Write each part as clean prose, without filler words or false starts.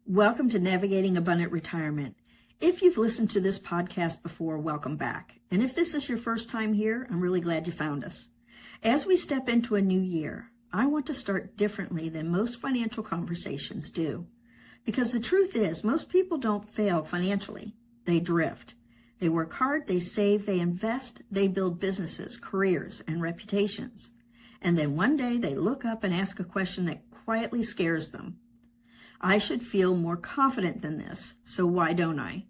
Welcome to Navigating Abundant Retirement. If you've listened to this podcast before, welcome back. And if this is your first time here, I'm really glad you found us. As we step into a new year, I want to start differently than most financial conversations do. Because the truth is, most people don't fail financially. They drift. They work hard, they save, they invest, they build businesses, careers, and reputations. And then one day they look up and ask a question that quietly scares them. I should feel more confident than this, so why don't I?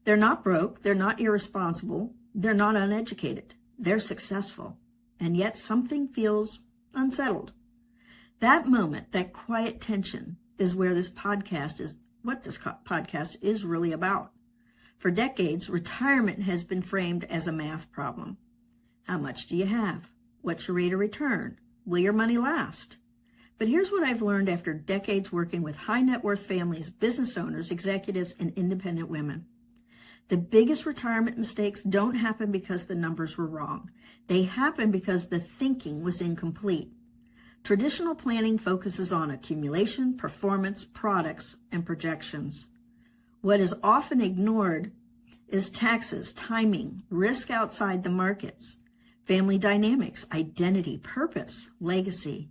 They're not broke, they're not irresponsible, they're not uneducated, they're successful, and yet something feels unsettled. That moment, that quiet tension, is where this podcast is really about. For decades, retirement has been framed as a math problem. How much do you have? What's your rate of return? Will your money last? But here's what I've learned after decades working with high net worth families, business owners, executives, and independent women. The biggest retirement mistakes don't happen because the numbers were wrong. They happen because the thinking was incomplete. Traditional planning focuses on accumulation, performance, products, and projections. What is often ignored is taxes, timing, risk outside the markets, family dynamics, identity, purpose, legacy.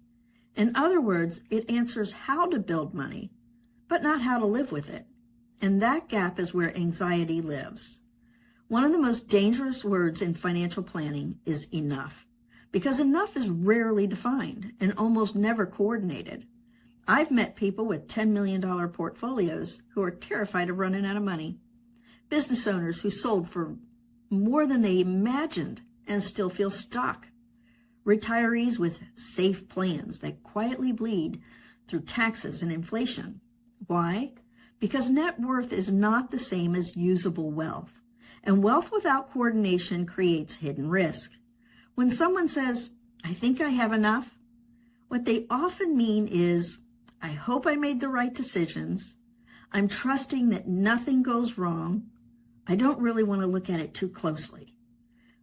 In other words, it answers how to build money, but not how to live with it. And that gap is where anxiety lives. One of the most dangerous words in financial planning is enough, because enough is rarely defined and almost never coordinated. I've met people with $10 million portfolios who are terrified of running out of money, business owners who sold for more than they imagined and still feel stuck, retirees with safe plans that quietly bleed through taxes and inflation. Why? Because net worth is not the same as usable wealth, and wealth without coordination creates hidden risk. When someone says, "I think I have enough," what they often mean is, "I hope I made the right decisions. I'm trusting that nothing goes wrong. I don't really want to look at it too closely."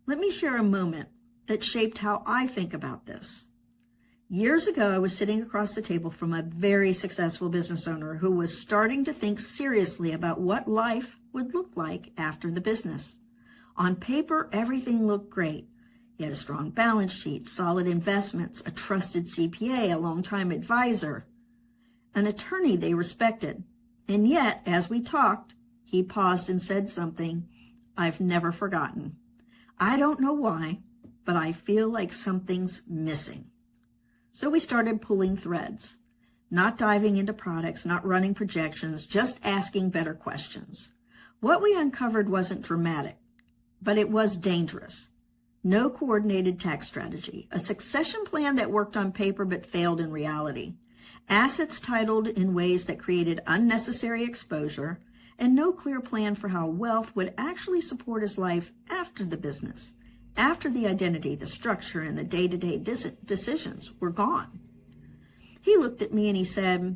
Let me share a moment that shaped how I think about this. Years ago, I was sitting across the table from a very successful business owner who was starting to think seriously about what life would look like after the business. On paper, everything looked great. He had a strong balance sheet, solid investments, a trusted CPA, a longtime advisor, an attorney they respected. And yet, as we talked, he paused and said something I've never forgotten. "I don't know why, but I feel like something's missing." So we started pulling threads, not diving into products, not running projections, just asking better questions. What we uncovered wasn't dramatic, but it was dangerous. No coordinated tax strategy, a succession plan that worked on paper but failed in reality, assets titled in ways that created unnecessary exposure, and no clear plan for how wealth would actually support his life after the business. After the identity, the structure, and the day-to-day decisions were gone. He looked at me and he said,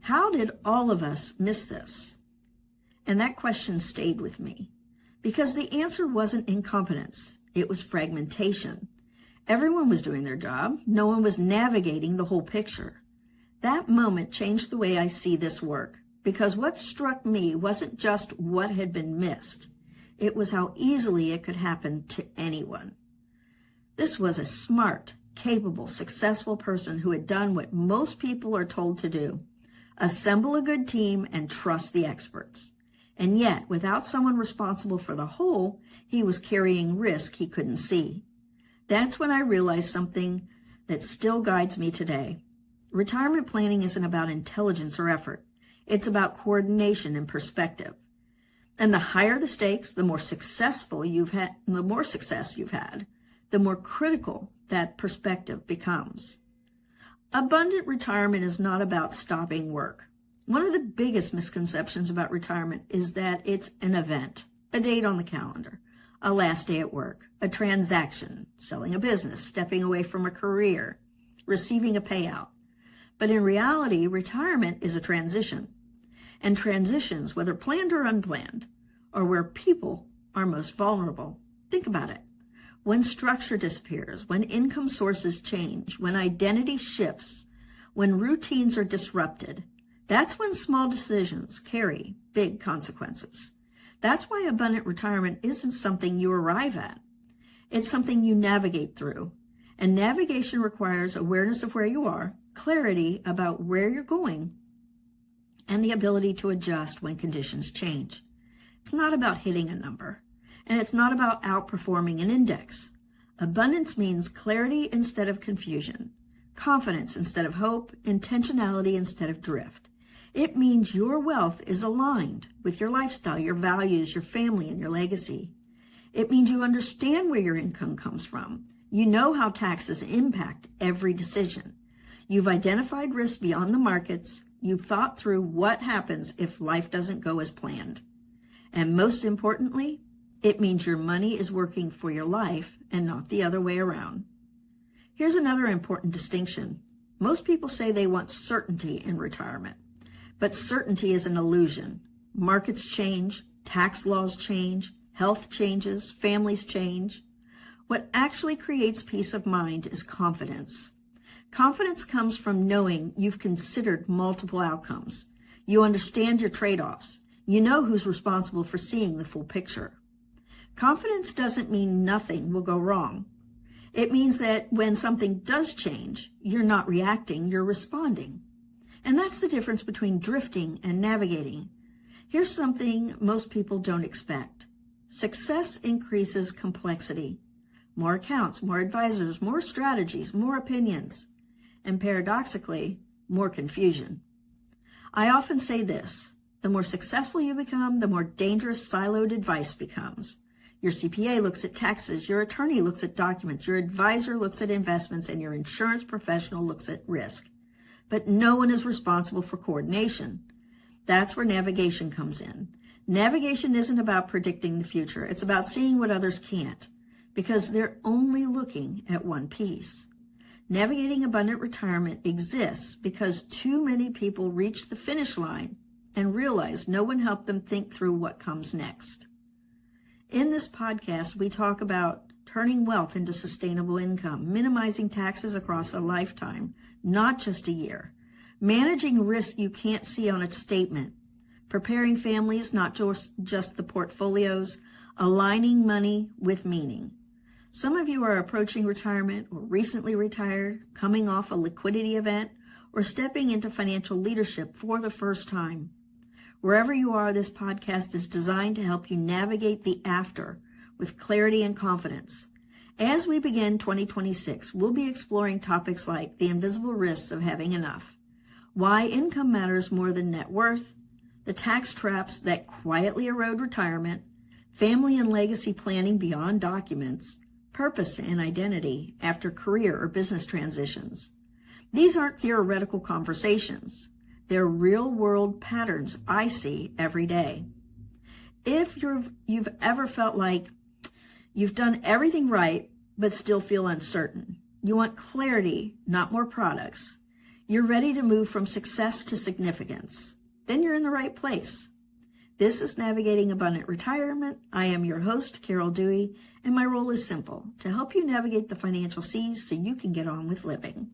"How did all of us miss this?" And that question stayed with me because the answer wasn't incompetence. It was fragmentation. Everyone was doing their job. No one was navigating the whole picture. That moment changed the way I see this work, because what struck me wasn't just what had been missed. It was how easily it could happen to anyone. This was a smart, capable, successful person who had done what most people are told to do: assemble a good team and trust the experts. And yet, without someone responsible for the whole, he was carrying risk he couldn't see. That's when I realized something that still guides me today. Retirement planning isn't about intelligence or effort. It's about coordination and perspective. And the higher the stakes, the more success you've had, the more critical that perspective becomes. Abundant retirement is not about stopping work. One of the biggest misconceptions about retirement is that it's an event, a date on the calendar, a last day at work, a transaction, selling a business, stepping away from a career, receiving a payout. But in reality, retirement is a transition. And transitions, whether planned or unplanned, are where people are most vulnerable. Think about it. When structure disappears, when income sources change, when identity shifts, when routines are disrupted, That's when small decisions carry big consequences. That's why abundant retirement isn't something you arrive at. It's something you navigate through. And navigation requires awareness of where you are, clarity about where you're going, and the ability to adjust when conditions change. It's not about hitting a number, and it's not about outperforming an index. Abundance means clarity instead of confusion, confidence instead of hope, intentionality instead of drift. It means your wealth is aligned with your lifestyle, your values, your family, and your legacy. It means you understand where your income comes from. You know how taxes impact every decision. You've identified risks beyond the markets. You've thought through what happens if life doesn't go as planned. And most importantly, it means your money is working for your life and not the other way around. Here's another important distinction. Most people say they want certainty in retirement, but certainty is an illusion. Markets change, tax laws change, health changes, families change. What actually creates peace of mind is confidence. Confidence comes from knowing you've considered multiple outcomes. You understand your trade-offs. You know who's responsible for seeing the full picture. Confidence doesn't mean nothing will go wrong. It means that when something does change, you're not reacting, you're responding. And that's the difference between drifting and navigating. Here's something most people don't expect. Success increases complexity. More accounts, more advisors, more strategies, more opinions, and paradoxically, more confusion. I often say this, the more successful you become, the more dangerous siloed advice becomes. Your CPA looks at taxes, your attorney looks at documents, your advisor looks at investments, and your insurance professional looks at risk. But no one is responsible for coordination. That's where navigation comes in. Navigation isn't about predicting the future. It's about seeing what others can't, because they're only looking at one piece. Navigating abundant retirement exists because too many people reach the finish line and realize no one helped them think through what comes next. In this podcast, we talk about turning wealth into sustainable income, minimizing taxes across a lifetime, not just a year, managing risk you can't see on a statement, preparing families, not just the portfolios, aligning money with meaning. Some of you are approaching retirement or recently retired, coming off a liquidity event, or stepping into financial leadership for the first time. Wherever you are, this podcast is designed to help you navigate the after with clarity and confidence. As we begin 2026, we'll be exploring topics like the invisible risks of having enough, why income matters more than net worth, the tax traps that quietly erode retirement, family and legacy planning beyond documents, purpose and identity after career or business transitions. These aren't theoretical conversations. They're real-world patterns I see every day. If you've ever felt like you've done everything right but still feel uncertain, you want clarity, not more products, you're ready to move from success to significance, then you're in the right place. This is Navigating Abundant Retirement. I am your host, Carol Dewey, and my role is simple, to help you navigate the financial seas so you can get on with living.